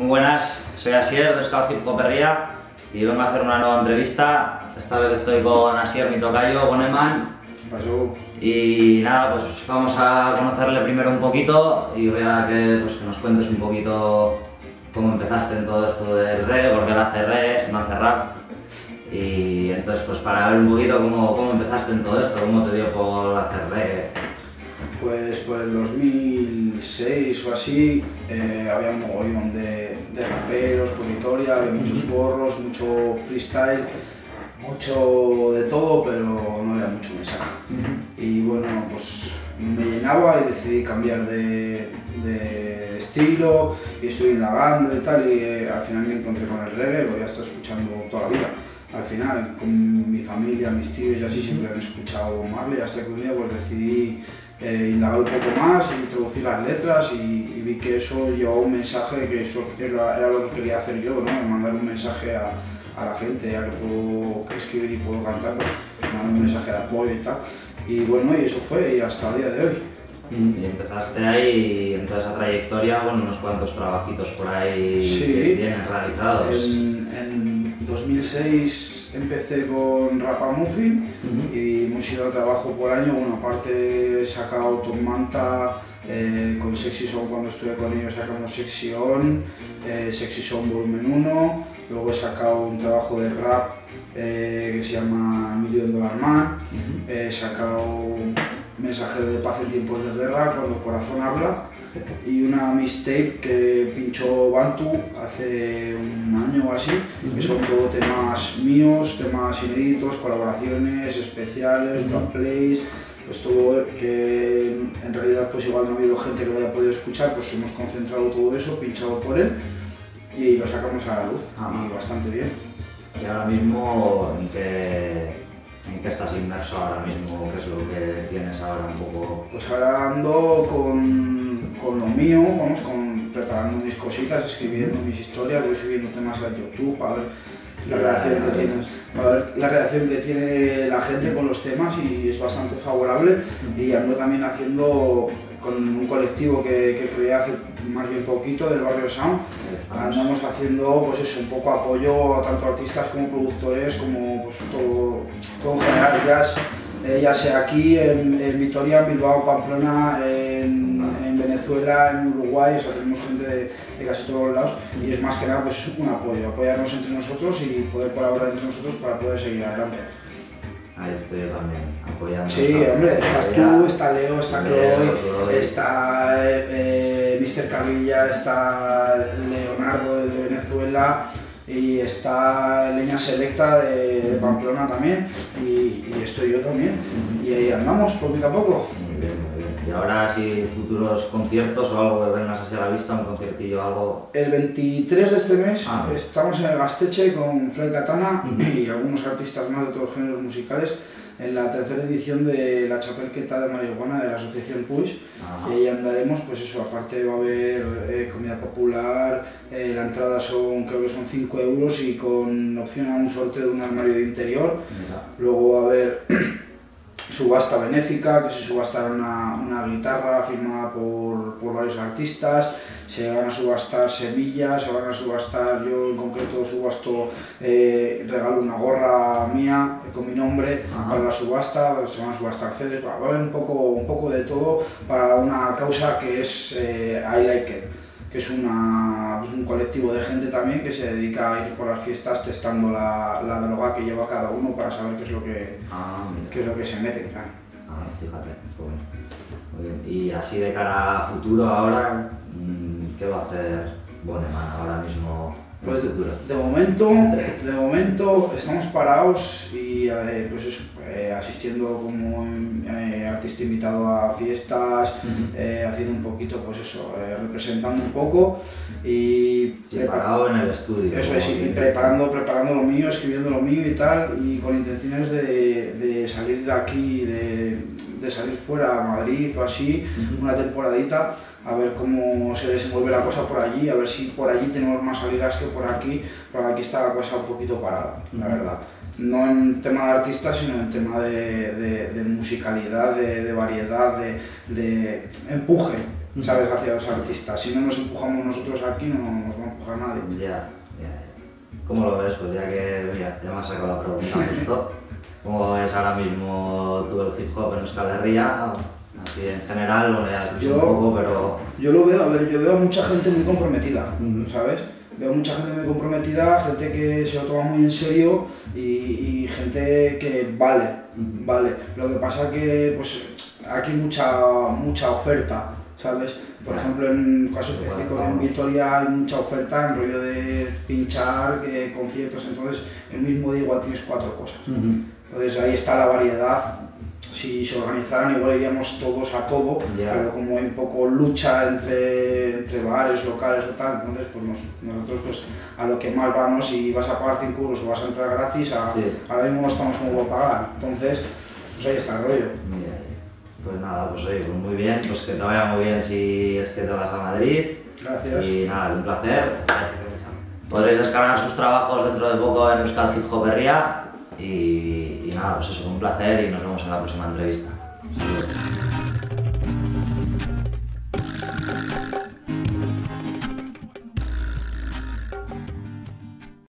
Muy buenas, soy Asier de Euskal Hip Hop Herria y vengo a hacer una nueva entrevista. Esta vez estoy con Asier, mi tocayo, Boneman. Pasó. Y nada, pues vamos a conocerle primero un poquito y voy a que nos cuentes un poquito cómo empezaste en todo esto del reggae, porque él hace reggae, no hace rap. Y entonces pues para ver un poquito cómo empezaste en todo esto, cómo te dio por hacer reggae. Pues por el 2006 o así había un mogollón de raperos por Vitoria, había muchos gorros, mucho freestyle, mucho de todo, pero no había mucho mensaje. Y bueno, pues me llenaba y decidí cambiar de estilo y estuve indagando y tal, y al final me encontré con el reggae, lo había estado escuchando toda la vida. Al final, con mi familia, mis tíos y así siempre han escuchado Marley, hasta que un día pues decidí indagar un poco más, introducir las letras y vi que eso llevaba un mensaje, que eso era lo que quería hacer yo, ¿no? Mandar un mensaje a la gente, ya que puedo escribir y puedo cantar, pues mandar un mensaje de apoyo y tal. Y bueno, y eso fue, y hasta el día de hoy. Y empezaste ahí, en toda esa trayectoria, bueno, unos cuantos trabajitos por ahí Sí. que tienes realizados. En 2006 empecé con Rapamuffin y hemos ido a trabajo por año. Bueno, aparte he sacado Top Manta, con Sexy Zone cuando estuve con ellos sacamos Sexy On, Sexy Zone Volumen 1, luego he sacado un trabajo de rap que se llama $1 Million Man, he sacado Mensaje de Paz en Tiempos de Guerra, Cuando el Corazón Habla, y una mixtape que pinchó Bantu hace un año o así, que son todo temas míos, temas inéditos, colaboraciones especiales, plays, pues todo que en realidad pues igual no ha habido gente que lo haya podido escuchar, pues hemos concentrado todo eso, pinchado por él, y lo sacamos a la luz, y bastante bien. Y ahora mismo, ¿en qué estás inmerso ahora mismo? ¿Qué es lo que tienes ahora un poco? Pues ahora ando con lo mío, vamos, preparando mis cositas, escribiendo mis historias, voy subiendo temas a YouTube para ver la reacción que tiene la gente con los temas, y es bastante favorable. Y ando también haciendo con un colectivo que creé hace más bien poquito, del barrio Sound. Andamos haciendo pues eso, un poco apoyo a tanto artistas como productores, como pues todo en general, ya sea aquí en Vitoria, en Bilbao, en Pamplona, en Venezuela, en Uruguay, o sea, tenemos gente de casi todos los lados, y es más que nada pues un apoyo, apoyarnos entre nosotros y poder colaborar entre nosotros para poder seguir adelante. Ahí estoy yo también, apoyando. Sí, hombre, estás tú, está Leo, está Chloe, está Mr. Cavilla, está Leonardo de Venezuela, y está Leña Selecta de Pamplona también, y estoy yo también, y ahí andamos poquito a poco. Muy bien, muy bien. Y ahora si futuros conciertos o algo que vengas así a la vista, un conciertillo o algo. El 23 de este mes estamos en el Gasteche con Fly Katana y algunos artistas más de todos los géneros musicales, en la tercera edición de la Chapelqueta de Marihuana de la asociación Push. Y ahí andaremos, pues eso, aparte va a haber comida popular, la entrada creo que son 5 euros y con opción a un sorteo de un armario de interior. Luego va a haber subasta benéfica, que se subastará una guitarra firmada por varios artistas, se van a subastar semillas, se van a subastar, yo en concreto subasto, regalo una gorra mía con mi nombre para la subasta, se van a subastar CDs, va a haber un poco de todo para una causa que es I Like It, que es un colectivo de gente también que se dedica a ir por las fiestas testando la droga que lleva cada uno para saber qué es lo que se mete. Claro. Fíjate, bueno. Muy bien. Y así de cara a futuro ahora, ¿qué va a hacer Boneman ahora mismo? Pues de momento estamos parados y pues eso, asistiendo como artista invitado a fiestas, haciendo un poquito pues eso, representando un poco y parado en el estudio. Eso es, y preparando lo mío, escribiendo lo mío y tal, y con intenciones de salir de aquí, de salir fuera a Madrid o así, una temporadita, a ver cómo se desenvuelve la cosa por allí, a ver si por allí tenemos más salidas que por aquí, porque aquí está la cosa un poquito parada, la verdad. No en tema de artistas, sino en tema de musicalidad, de variedad, de empuje. ¿sabes? Hacia los artistas. Si no nos empujamos nosotros aquí, no nos va a empujar nadie. Ya. ¿Cómo lo ves? Pues ya que ya me has sacado la pregunta justo. ¿Cómo ves ahora mismo tú el hip hop en Euskal Herria? Así en general, bueno, ya escuché un poco, pero... Yo lo veo, a ver, yo veo a mucha gente muy comprometida, ¿sabes? Veo mucha gente muy comprometida, gente que se lo toma muy en serio y gente que vale. Lo que pasa que pues aquí hay mucha oferta, ¿sabes? Por ejemplo, en caso específico en Vitoria hay mucha oferta en rollo de pinchar, conciertos, entonces el mismo día igual tienes 4 cosas. Entonces ahí está la variedad. Si se organizaran igual iríamos todos a todo, pero como hay un poco lucha entre bares, locales o tal, entonces pues nosotros pues a lo que más vamos, si vas a pagar 5 euros o vas a entrar gratis, ahora mismo no estamos como para pagar, entonces pues ahí está el rollo. Pues nada, pues oye, pues muy bien, pues que te vaya muy bien si es que te vas a Madrid. Gracias. Y nada, un placer. Podréis descargar sus trabajos dentro de poco en Euskal Hip Hop Herria y nada, pues eso, un placer y nos vemos en la próxima entrevista. Saludos.